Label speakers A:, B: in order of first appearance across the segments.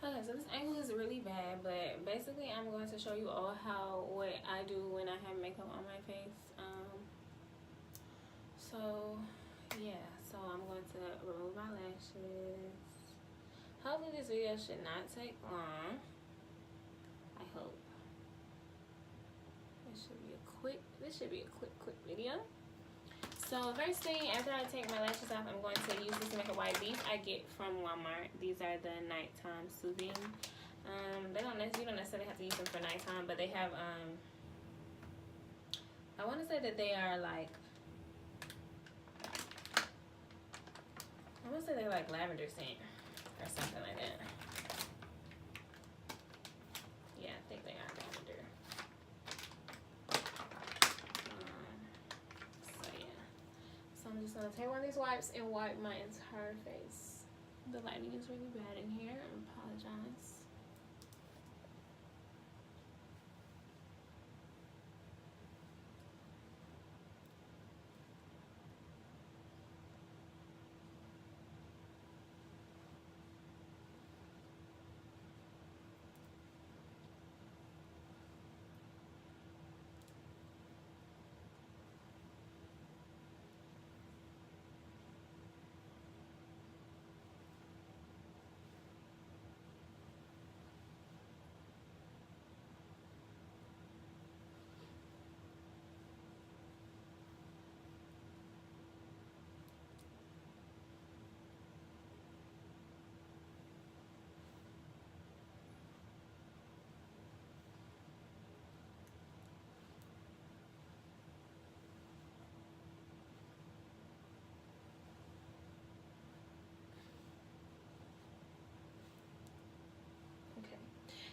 A: Okay, so this angle is really bad, but basically I'm going to show you all what I do when I have makeup on my face. So yeah, so I'm going to remove my lashes. Hopefully this video should not take long. I hope. This should be a quick video. So first thing, after I take my lashes off, I'm going to use this makeup wipe. These I get from Walmart. These are the nighttime soothing. You don't necessarily have to use them for nighttime, but they have I want to say that they are like, I want to say they're like lavender scent or something like that. Yeah, I think they are lavender. So yeah. So I'm just gonna take one of these wipes and wipe my entire face. The lighting is really bad in here. I apologize.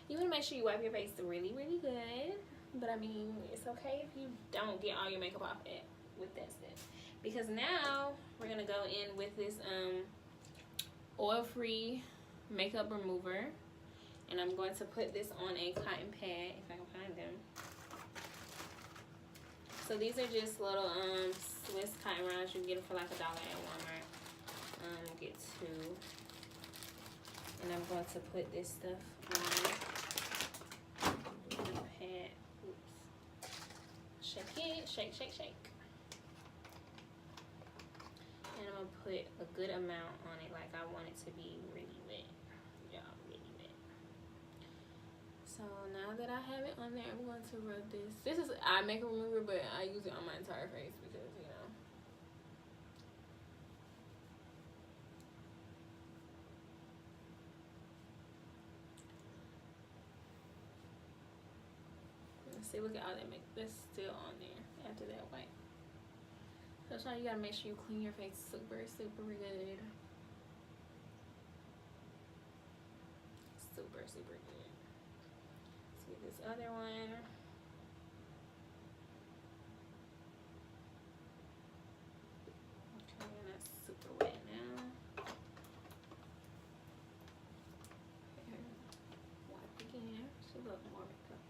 A: You want to make sure you wipe your face really, really good. But I mean, it's okay if you don't get all your makeup off with that stuff. Because now we're going to go in with this oil-free makeup remover. And I'm going to put this on a cotton pad, if I can find them. So these are just little Swiss cotton rounds. You can get them for like $1 at Walmart. Get 2. And I'm going to put this stuff on. Shake, shake, shake. And I'm gonna put a good amount on it, like I want it to be really wet. Yeah, really wet. So now that I have it on there, I'm going to rub this. This is eye makeup remover, but I use it on my entire face because, you know. Let's see, look at all that makeup that's still on there after that wipe. So that's why you gotta make sure you clean your face super, super good. Super, super good. Let's get this other one. Okay, and that's super wet now. Okay. Wipe again. Should look more makeup.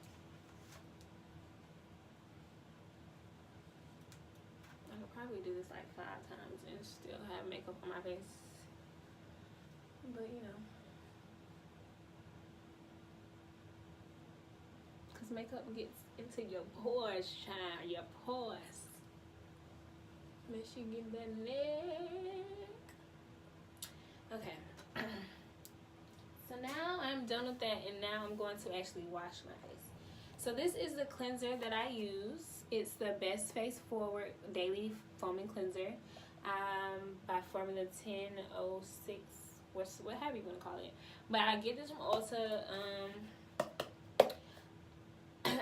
A: I could probably do this like 5 times and still have makeup on my face. But you know. Because makeup gets into your pores, child. Your pores. Make sure you get that neck. Okay. So now I'm done with that, and now I'm going to actually wash my face. So this is the cleanser that I use. It's the Best Face Forward Daily Foaming Cleanser by Formula 1006. What have you want to call it? But I get this from Ulta.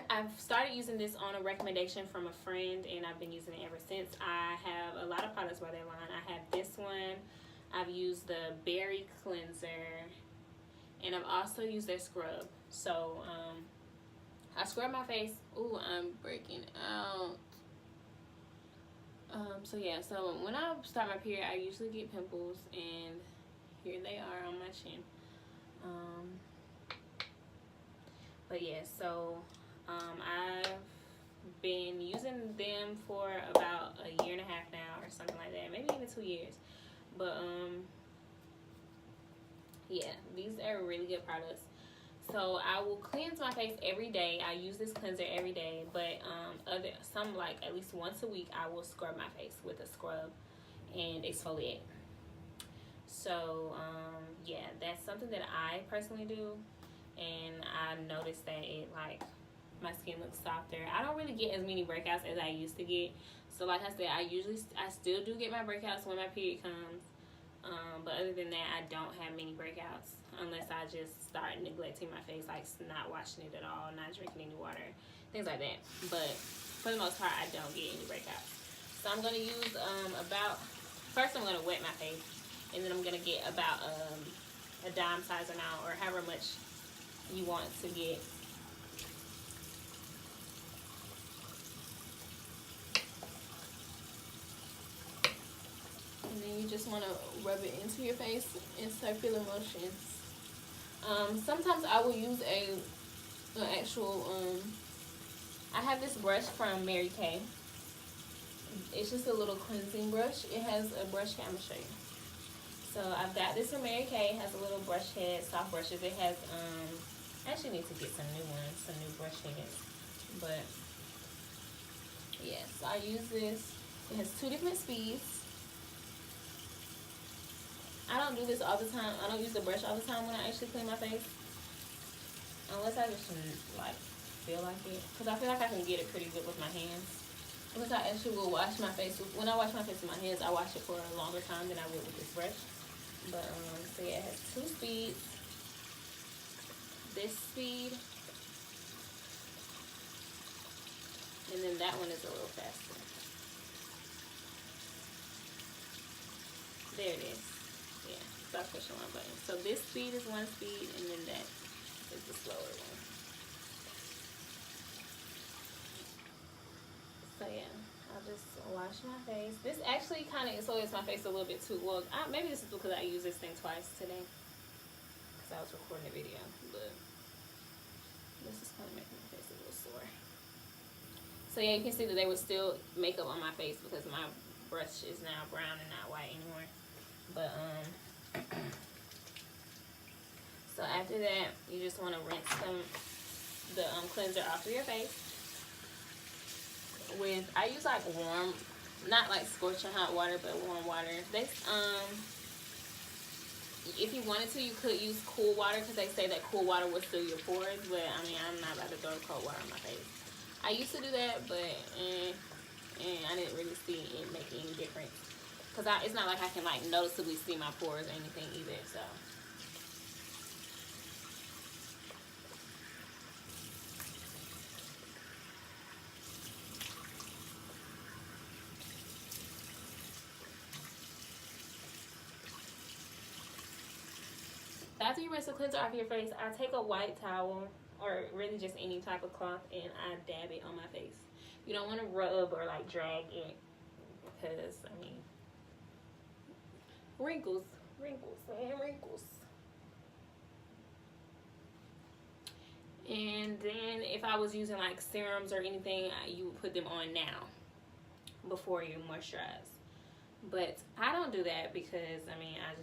A: I've started using this on a recommendation from a friend, and I've been using it ever since. I have a lot of products by their line. I have this one. I've used the Berry Cleanser, and I've also used their scrub. So I scrub my face. Ooh, I'm breaking out. So yeah, so when I start my period, I usually get pimples, and here they are on my chin. But yeah, so I've been using them for about a year and a half now, or something like that, maybe even 2 years. But yeah, these are really good products. So I will cleanse my face every day. I use this cleanser every day, but some like at least once a week I will scrub my face with a scrub and exfoliate. So yeah, that's something that I personally do, and I noticed that it like my skin looks softer. I don't really get as many breakouts as I used to get. So like I said, I still do get my breakouts when my period comes. But other than that, I don't have many breakouts unless I just start neglecting my face, like not washing it at all, not drinking any water, things like that. But for the most part, I don't get any breakouts. So I'm going to use first I'm going to wet my face, and then I'm going to get about a dime size amount, or however much you want to get. And then you just want to rub it into your face in circular motions. Sometimes I will use an actual, I have this brush from Mary Kay. It's just a little cleansing brush. It has a brush head. I'm going to show you. So I've got this from Mary Kay. It has a little brush head, soft brushes. It has, I actually need to get some new ones, some new brush heads. But, yeah, so I use this. It has 2 different speeds. I don't do this all the time. I don't use the brush all the time when I actually clean my face. Unless I just like feel like it. Because I feel like I can get it pretty good with my hands. Because I actually will wash my face. When I wash my face with my hands, I wash it for a longer time than I would with this brush. But, so yeah, it has 2 speeds. This speed. And then that one is a little faster. There it is. Yeah, stop pushing one button. So this speed is one speed, and then that is the slower one. So yeah, I'll just wash my face. This actually kind of exfoliates my face a little bit too. Well, maybe this is because I used this thing twice today, because I was recording a video, but this is kind of making my face a little sore. So yeah, you can see that there was still makeup on my face because my brush is now brown and not white anymore. But so after that, you just want to rinse the cleanser off of your face with, I use like warm, not like scorching hot water, but warm water. If you wanted to, you could use cool water, because they say that cool water will seal your pores. But I mean, I'm not about to throw cold water on my face. I used to do that, but I didn't really see it making any difference. Because it's not like I can like noticeably see my pores or anything either, so. After you rinse the cleanser off your face, I take a white towel, or really just any type of cloth, and I dab it on my face. You don't want to rub or like drag it, because, I mean, wrinkles, man, wrinkles. And then if I was using like serums or anything, you would put them on now before you moisturize. But I don't do that because, I mean, I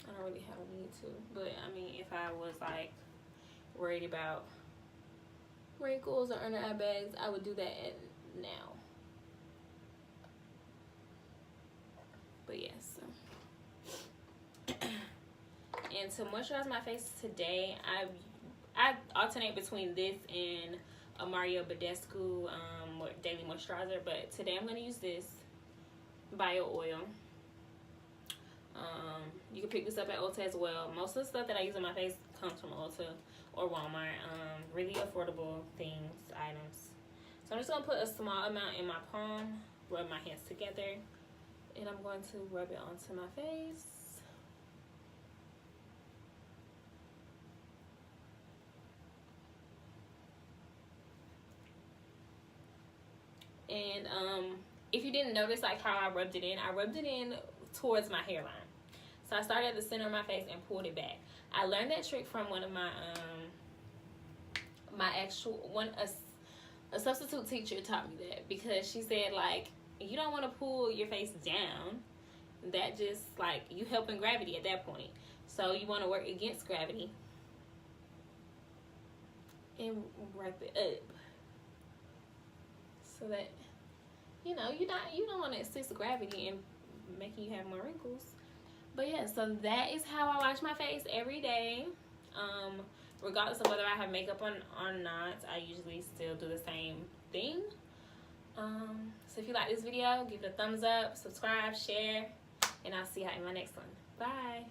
A: don't really have a need to. But I mean, if I was like worried about wrinkles or under eye bags, I would do that now. But yes. And to moisturize my face today, I alternate between this and a Mario Badescu daily moisturizer. But today I'm going to use this bio oil. You can pick this up at Ulta as well. Most of the stuff that I use on my face comes from Ulta or Walmart. Really affordable items. So I'm just going to put a small amount in my palm, rub my hands together, and I'm going to rub it onto my face. And if you didn't notice like how I rubbed it in towards my hairline. So I started at the center of my face and pulled it back. I learned that trick from one of my a substitute teacher taught me that, because she said like, you don't want to pull your face down, that just like you helping gravity at that point. So you want to work against gravity and wrap it up so that you don't want to assist gravity in making you have more wrinkles. But yeah, so that is how I wash my face every day. Regardless of whether I have makeup on or not, I usually still do the same thing. So if you like this video, give it a thumbs up, subscribe, share, and I'll see you in my next one. Bye.